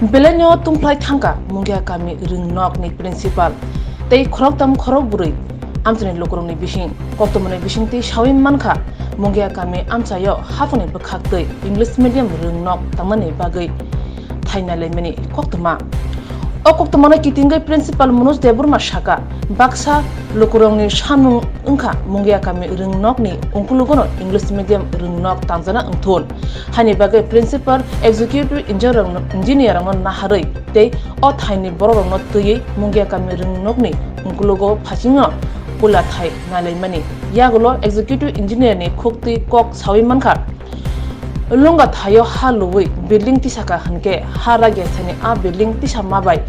Belenyo tungplai thangka mungya kami ringnok ni principal tei khorok tam khorok burui amchani lokorong ni bising koktomani bising tei shawin manka mungya kami amchayo hafuni bakhak tei English medium ringnok tamani bagai thaina lemeni koktoma o koktomani kitingai principal Manoj Deborma Shaka baksa lokorong ni shanmung ungkha mungya kami ringnok ni ungkulugono English medium ringnok tamjana ungthon hani bagai principal executive engineer no naharei tei o thaini borok no tui mungya kami ringnok ni ungkulugo phasingo pula thai nalaimani yagulo executive engineer ni khokti kok sawi mankha longa thayo halui building tisaka hanke harage thani a building tisa mabai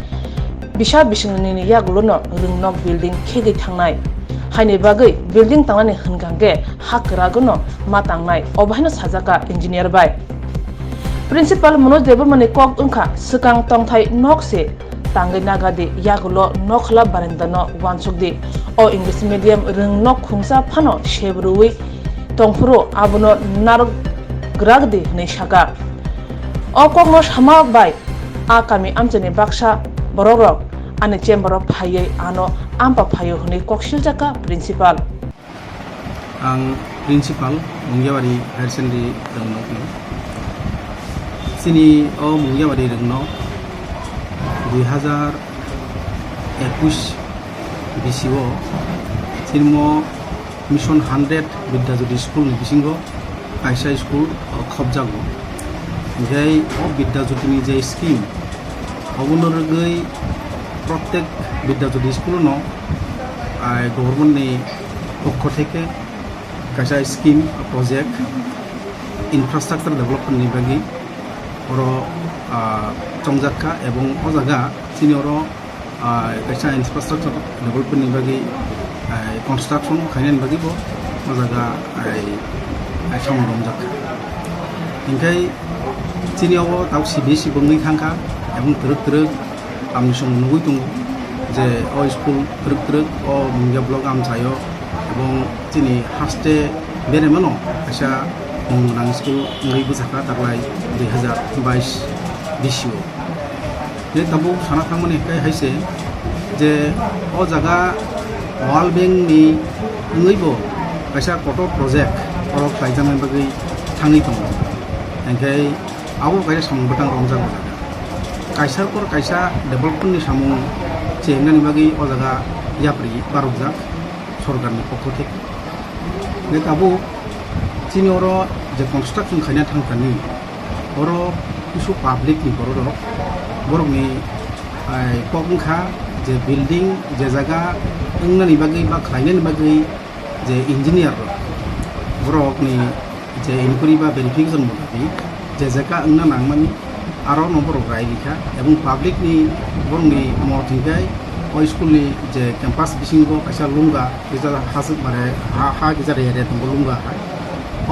bisa bisingni ni yagulo no ringnok building khegi thangnai haini bagai building tangnani hingangge hakragono matangnai obhaino sajaka engineer bai Principal Manoj Deborma ni kok ungkha sikang tongthai nokse tangai nagadi yagulo nokhla barendano wansukdi o English medium ringnok khungsa phano shebrui tongfuro abono narok gragdi nei shaka o kokno sama bai a kami amchani baksa bororok ani chamber of phaiye ano ampa phayo hni kokshiljaka principal ang principal mungyawari higher secondary ringnok sini o mungyawari ringnok 2021 BCO sinmo mission 100 Vidyajyoti school ni bisingo kaisa school khobjago jai o Vidyajyoti ni je scheme obunurgei প্রত্যেক Vidyajyoti school no government ni পক্ষ থেকে kaisa scheme project infrastructure development ni bagi oro chongjaka ebong o jaga sini oro kaisa infrastructure development ni bagi construction khainen bagi bo o jaga samong jaka ingkai sini obo tau CBC bongni thangka ebong truk amni song nugui tungo je o school truk o mungya block am sayo ebong sini haste bere mano kaisa mungnang school ngai bujaka taklai 2022 BCO je tabu sana thangmani kai haise je o jaga wall bank ni ngaibo kaisa koto project oro khlaijamai bagai thangi tongo engkai abo kaisa samung batang romjago kaisa kor kaisa development ni samung chengnani bagai o jaga yapri barokjak sorkar ni pokho theke ne tabu chini oro je construction khaina thangkani oro kisu public ni borok ni kokungkha je building je jaga ungnani bagai ba khlainani bagai je engineer borok ni je inquiry ba verification modabi je jaga ungna nangmani aro no borok rai likha ebong public ni borok ni motingai o school ni je campus bisingo kaisa lunga kisa hasuk mare ha kisa re tong lunga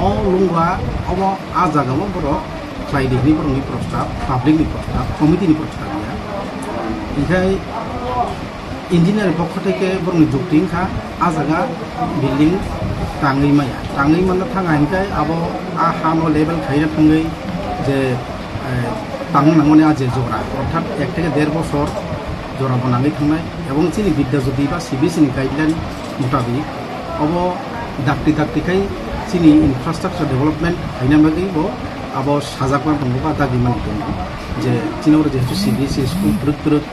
o lunga obo a jaga mo borok khlaidi ni borok ni prostab public ni prostab committee ni prostab ya ingkai engineer pokho theke borni jukting kha a jaga building tangai mana thanga hingkai abo a hano level khaina thangai je tang nangone a je jora orthat 1 থেকে 1.5 বছর jora banangai thangnai ebong chini bidyajyoti ba CBC ni guideline motabik abo dakti kai chini infrastructure development haina bagi bo abo sajakman tongo ba dagi man tongo je chinor je CBC school truk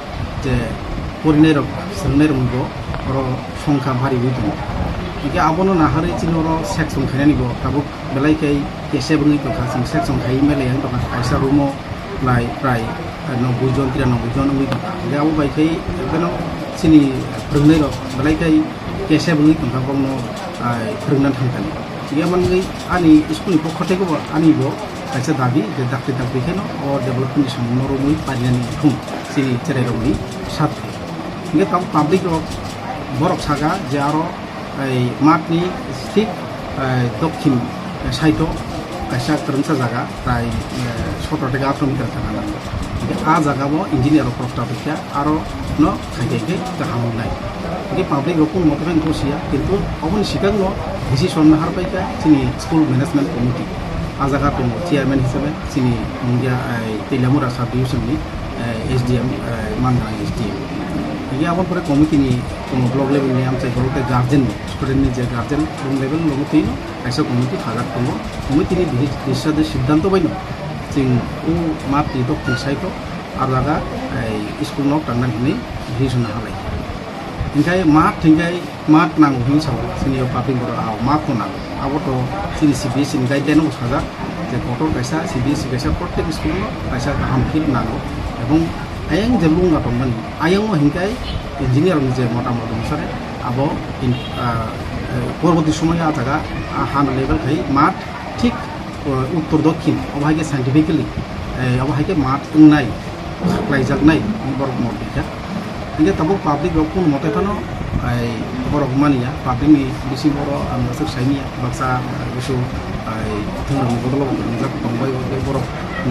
je porinai rok sangnai romgo oro songkha bhari hui ike abono nahare chinoro section khainani bo tabuk belai kai kese bungi to khasing section khai mele yang to kaisa rumo lai prai 90 jon 93 jon ui ike abo bai kai beno sini prungnai ro belai kai kese bungi to bongno prungnan thangkani ike mangai ani school ni pokho theke bo ani bo kaisa dabi je dakti kheno o development ni samno romui parinani thum sini cherai romni sat ike tam public ro borok saga je aro matni ঠিক দক্ষিণ side kaisa kerengsa jaga prai 17 থেকে 18 metre থাকা নাম আ জায়গাবো engineer প্রস্তাবিকা আরো ন খাইকে গাহাম নাই এই পাবলিক রকম মতবেন কোসিয়া কিন্তু অবন সিকাংনো ডিসিশন নাহার পাইকা চিনি স্কুল ম্যানেজমেন্ট কমিটি আ জায়গা দङ চেয়ারম্যান হিসাবে চিনি মুন্ডিয়া Teliamura sub ডিভিশননি SDM Mangalang SDM ini abon pore komite ni blog level ni amchai gorote guardian student ni je guardian room level logotin kaisa komite hagat tongo komite ni disade siddhanto baino jing u mat ni to kisai to ar laga school nok tangan ni hisuna halai ingkai mat nang hin saw sini public boro mat ko nang abo to sini CBSE ni guideline ko saja je kotor kaisa CBSE kaisa protek school no kaisa kaham hit nang এবং ayang jelung atau men ayang mau hingkai engineer ni je mota musare abo পরবর্তী সময়ে আজাগা হান level খাই মাঠ ঠিক উত্তর দক্ষিণ অবহাইকে scientifically অবহাইকে মাঠ নাই লাইজাক নাই বরক মত দেখা ইংকে তাবো পাবলিক রকম মতে থানো বরক মানিয়া পাবলিক নি বেশি বড় আমসক সাইনিয়া বাক্সা কিছু থুন বদল জাক তংবাই বরক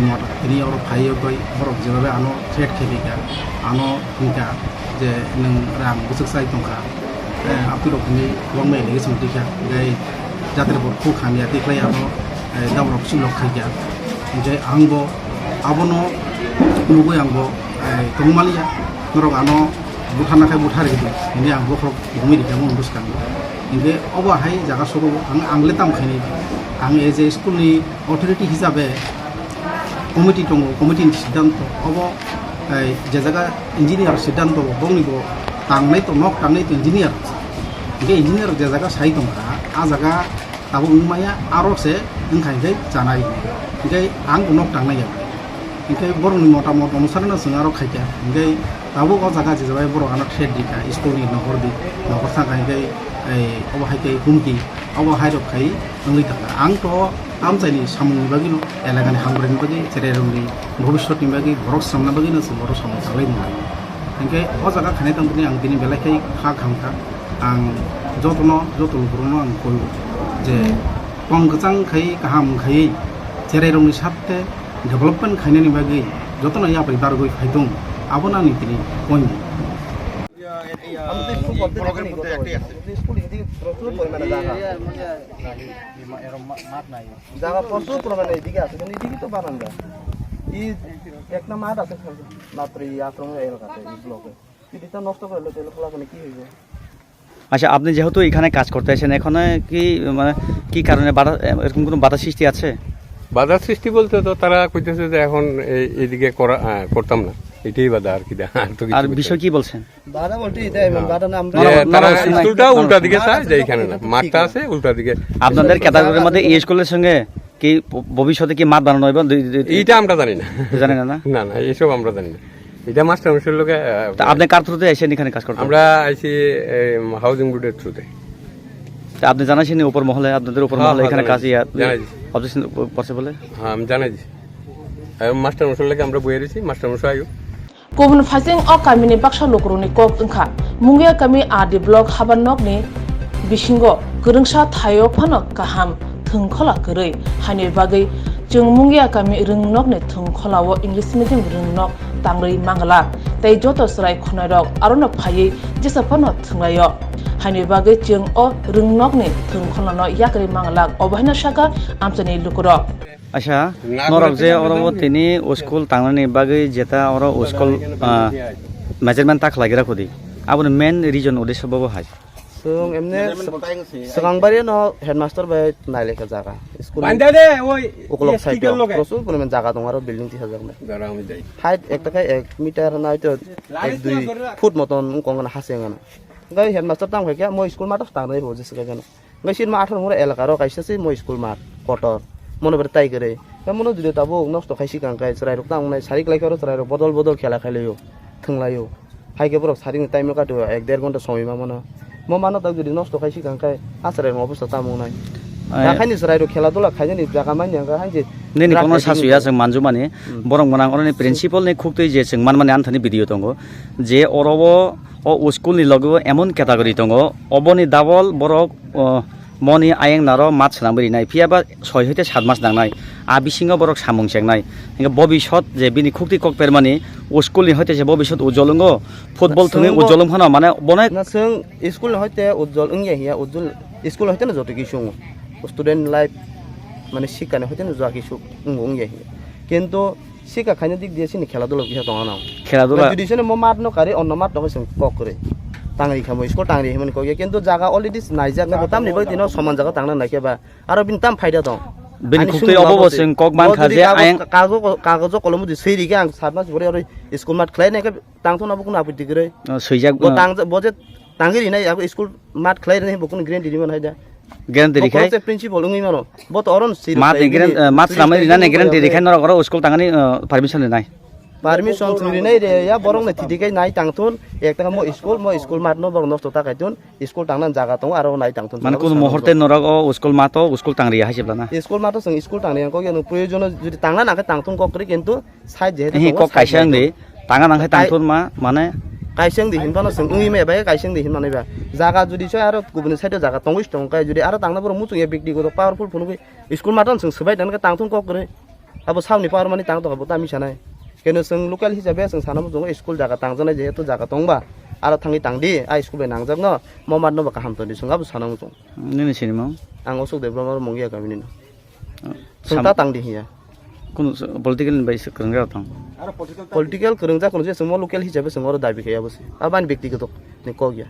মত তিনি আর ফাইও কই বরক যেভাবে আনো থ্রেট খেলিকা আনো হিংকা যে নং রাম বুসক সাই তংকা আপনি রকমনি লংমে লিগে সমতিকা গাই যাদের বড় খু খামিয়া দেখলাই আনো দাবরক সুলক খাইকা যে আংবো আবনো নুগৈ আংবো তংমালিয়া নরক আনো বুঠানা খাই বুঠার গিদি ইনি আংবো খরক ঘুমি দিকা মন বুসকান ইনকে অবহাই জায়গা সব আংলে তাম খাইনি আং এজ এ স্কুলনি অথরিটি হিসাবে কমিটি দङ কমিটিनि সিদ্ধান্ত अब যে জায়গা ইঞ্জিনিয়ার সিদ্ধান্ত বংনিব তাंनाय তো নক তাंनाय তো ইঞ্জিনিয়ার गे ইঞ্জিনিয়ার যে জায়গা সাই দंखा आ জায়গা তাবো উমায়া আরসে ओंखायनो जानाय गे आं नक तांनाय ओंखाय बर'नि मतामत अनुसारना जों आरो खायका ओंखाय ताबो अ जायगा जे जाबाय बर' आना ट्रेड दिका स्कुलनि नगरदि नगर थाखाय अबहायके हुमकि अबहाय रखाय ओंलै थाखा आंथ' आमचाइनि सामुनि बागिनो एलागानि हामग्रानि बागि जेरेरंनि भबिष्यतनि बागि बरक सामना बागिनो जों बर' सामु जालाय नङा ओंखाय अ जायगा खानाय तांनि आं दिनै बेलायखाय खा खामखा आं जतल बर'नो आं कइबो जे पंगजांखाय गाहामखाय जेरेरंनि साथे डेभेलपमेन्ट खायनायनि बागि जतन याबै बारगय फायदों आबोनानि दिनै कइनि জায়গা প্রচুর পরিমাণে এদিকে আছে কিন্তু এদিকে তো বানান যায় একটা মাঠ আছে মাত্র এই আশ্রম এলাকাতে এই ব্লকে এটা নষ্ট করলে তাহলে ফলাফলে কি হইবে? আচ্ছা, আপনি যেহেতু এখানে কাজ করতে আসেন, এখানে কি মানে কি কারণে বাধা, এরকম কোনো বাধা সৃষ্টি আছে? বাধা সৃষ্টি বলতে তো তারা কইতেছে যে এখন এইদিকে করতাম না, এটাই বাধা আর কি। আর বিষয় কি বলছেন? বাধা বলতে এটাই বাধা না, আমরা তারা স্কুলটা উল্টা দিকে চায় যে এখানে না, মাঠটা আছে উল্টা দিকে। আপনাদের ক্যাটাগরির মধ্যে এই স্কুলের সঙ্গে কি ভবিষ্যতে কি মাঠ বানানো হবে এইটা আমরা জানি না, জানি না। না না এইসব আমরা জানি না, এটা মাস্টার মশাইয়ের লোকে। আপনি কার থ্রুতে এসেছেন এখানে কাজ করতে? আমরা আইছি হাউজিং বোর্ডের থ্রুতে। আপনি জানাইছেন উপর মহলে, আপনাদের উপর মহলে এখানে কাজ অবজেকশন করছে বলে? হ্যাঁ, আমি জানাইছি। মাস্টার মশাইয়ের লোকে আমরা বইয়ে দিয়েছি, মাস্টার মশাই আয়ু गुबुन फारसें अ गामिनि बाक्सा लकरनि कक ओंखा मुंगिया गामि आदि ब्लक हाबानकनि बिसिंगो गोरोंसा थायो फानो गाहाम थोंखला गोरै हानि बागै जों मुंगिया गामि रोंनकनि थोंखलावो इंलिश मिडियाम रोंनक तांरै मांगला तै जत सराय खनायरक आरोन फायै जेसाफानो थोंलायो हानि बागै जों अ रोंनकनि थोंखलानो याकरि मांगला अबहायना सागा आमचानि लुकुरक। আচ্ছা, নরক যে অরব তিনি স্কুল তাংনানি বাগৈ যেটা অর স্কুল মেজারমেন্ট তাক লাগিরা খুদি আপনি মেন রিজন উদ্দেশ্য বাবু হাই जों एमने सिगांबारि न हेडमास्टर बाय नायलेखा जागा स्कुल उकलक साइड प्रचुर परिमाण जागा दं आरो बिल्डिं 3000 में हाइट एक टाका 1 मिटार ना तो 1-2 फुट मतन कंगना हासेंगाना गाय हेडमास्टर तां फैया म स्कुल माथ तांनै हो जसका गन गाय सिन मा 18 मुरे एलाका र काइसे म स्कुल मा कटर मनो बर ताइ करे मनो जुदि ताबो नष्ट खाइसि गांगाय चराइरक तांनै सारिक लाइखरो चराइरक बदल खेला खाइलयो थंलायो हाइके बरक सारिनि टाइम काटो 1-1.5 घन्टा समयमा मनो म मानो ता जुदि नष्ट खाइसि गांगाय आसराय अबस्था तामुनाय गाखायनि चराइरक खेला दुला खाइनि जागा मानिया हाइजे नेनि कोनो सासुया जों मानजु माने बरं गनां अरनि प्रिन्सिपल नि खुक्तै जे जों माने आन्थानि भिडियो दङ जे अरब अ स्कुलनि लगो एमन क्याटागरि दङ अबनि डाबल बरक मनि आयें नारो मात सानांबरि नाय फियाबा 6 हते 7 मास नांनाय आ बिसिङाव बरक सामुं सेंनाय इंगा भबिष्यत जे बिनि खुक्ति ककपेर माने स्कुलनि हते जे भबिष्यत उज्जवलंग फुटबल थुङै उज्जवलंग हना माने बनाय ना जों स्कुल हते उज्जवल इंगे हिया उज्जवल स्कुल हते न जतो किसु स्टुडेन्ट लाइफ माने शिकाने हते न जा किसु इंगे हिया किन्तु শিক্ষা খাইনের দিক দিয়ে চিনি খেলাধুলা কি দङ না খেলাধুলা যদি সে মো মাত নকারে অন্য মাত দङ जों কক করে টাংরি খামো স্কুল টাংরি হিমন কয় কিন্তু জায়গা অলরেডি নাইজাক না তাম নিবই দিন সমান জায়গা টাংনা নাইকেবা আর বিন তাম ফায়দা দङ बेनि खुक्तै अबब जों कक मानखा जे आयं कागज कलम दि सैरिगे आं साबना बरे और स्कुल मात खलायनायखौ तांथना बुकुन आपत्ति गरे सैजाक बो तांग बजे तांगिरि नाय आको स्कुल मात खलायनाय बुकुन ग्रेन्टी दिमन हायदा ग्रेन्टी रिखाय बो प्रिन्सिपल उङि मानो बो त अरन सिरि मात ग्रेन मात सामै रिना ग्रेन्टी रिखाय नर गर स्कुल तांगानि परमिसन नाय परमिसन थुरि नाय रे या बरं नाय थिदिकै नाय तांथुन एकटा मो स्कुल मात न बरं नस्त ताकायथुन स्कुल तांना जागा दङ आरो नाय तांथुन माने कुन महरते नरक स्कुल मातो स्कुल तांगरिया हासिबलाना स्कुल मातो जों स्कुल तांनाय को गेनु प्रयोजन जुदि तांना नाखै तांथुन ककरि किन्तु साइड जेहे हि कक कायसां दे तांगा नाखै तांथुन मा माने कायसां दि हिनबानो जों उङि मे बाय कायसां दि हिननानै बा जागा जुदि छ आरो गुबुन साइड जागा तंगिस दं काय जुदि आरो तांना बर मुचुं व्यक्तिगत पावरफुल फुनु स्कुल मातो जों सबाय दानका तांथुन ककरि अब सावनि पावर माने तांथ हबो तामि सानाय केनो जों लोकल हिसाबै जों सानामो जों स्कुल जागा तांजनाय जेहेतु जागा दंबा आरो थाङि तांदि आ स्कुल बे नांजाक न ममात न बका हामतनि जोंहाबो सानामो जों नोनि सिनेमा आं असुक देब्रमार मंगिया गामिनि जों ता तांदि हिया कुन पॉलिटिकल बायस करंगा थां पॉलिटिकल करंजा कोन जे जों लोकल हिसाबै जों अर दाबि गैया बसे आबान व्यक्तिगत ने को गया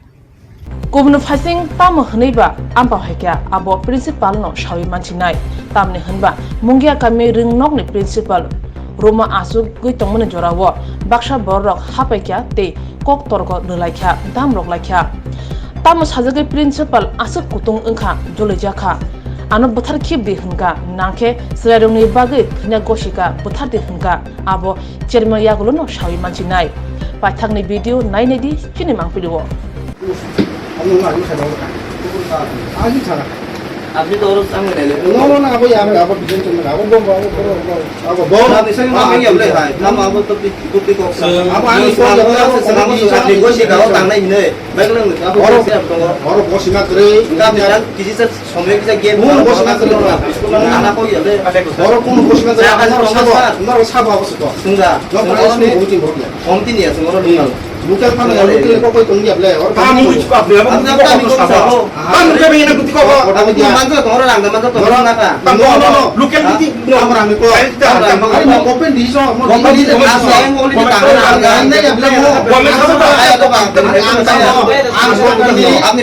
गुबुन फासिं ताम होनैबा आम्पा हायका आबो प्रिन्सिपाल न सावि मानसि नाय तामने होनबा मुंगिया गामि रिंनक नि प्रिन्सिपाल रोमा आसु गै तंमने जरावो बाक्सा बरक हापायख्या ते कक तरक नलायख्या दाम रखलायख्या ताम साजगै प्रिन्सिपाल आसु कुतुं ओंखा जलैजाखा आनो बोथार खिब दे होनगा नांखे सरायरंनि बागै थना गसिका बोथार दे होनगा आबो चेरमन यागुलो न सावि मानसि नाय पाथांनि भिडिअ नायनायदि फिनि मांपिलिवो আপনি তো ওর সামনে নেলে No, abo ya, abo bikin cuma, abo bom, abo bom. না দিছেন না আমি আমলে ভাই নাম আবো তো টুপি cock Abo ani ko ya, abo সামনে সামনে গোছি গাও তাংনাই হিনে বাইকলং আবো বসে আপন Oro bosi na kere, গাম জান কিছু সে সময় কিছু গেম বসে না করে স্কুল না না কই যাবে oro kuno bosi na kere, amo sabo abo sito. সুন্দর No, pero es muy útil porque কমতি নিয়ে আছে মোর দুনাল local pan ya, local ko ko tungi able, oro Kami ko able, আপনি ako আপনি ko sabo. Kami kami na kuti ko. আপনি মানছো তোমার রাঙ্গা মানছো তোমার না কা No. Local kuti no. Amra mi ko, ari mo open di so, mo কমতি di দিতে আসো আমি বলি টাকা রাঙ্গা Ande ya able mo. Kami sabo ba? আয় তো বাপ আপনি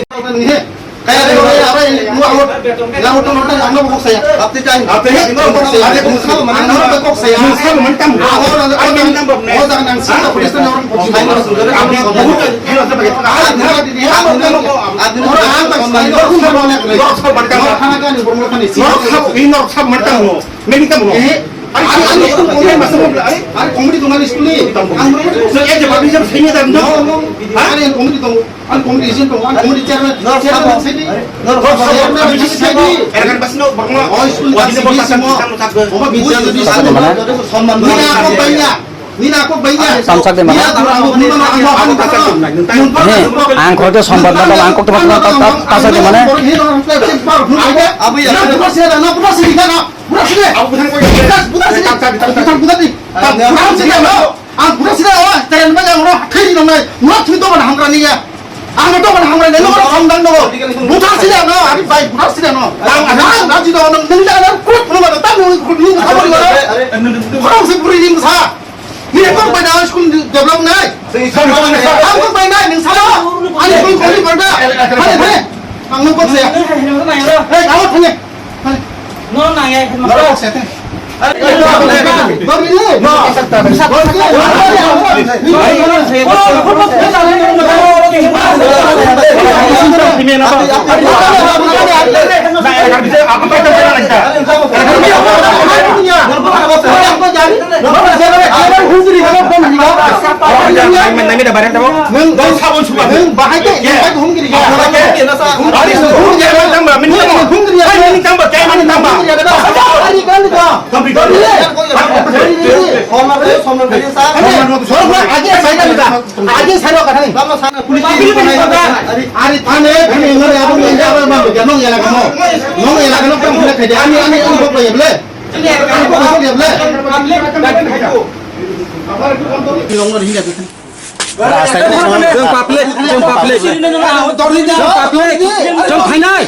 kaya deh apa ini gua awal yang udah nonton yang nggak saya আপনি চাই apa ya ini kok saya ada musal mana orang kok saya Musal mentam. awal ada Kami nambah nih. oh jangan yang sih polisi orang kok saya harus sudah Kami bukan hero sebagai orang angkat saya kok semua banyak lagi North mentam. karena kan bermula kan isi North mentam no. Meni kamu. Ari komedi tungal school ni. So ya jawab bisa sini dan No, ari komedi tong, ari komedi izin tong, ari komedi chairman. Chairman sini. Erkan pas no bakma. Oh, school Wajib kasih bosan semua. Oh, bisa jadi সম্মান Nina ako banyak. Nina ako banyak. Samsak de mana? Ang ko to sambat na ang ko to tasa de mana? Abu ya. Aku bukan kau Ini kok pada school develop naik. Aku kok naik ning salah. Ani kok kali pada. Hei, ang kok saya. Hei, kamu tanya. No nangya Baru saya. Baru ini. No. जों public जों final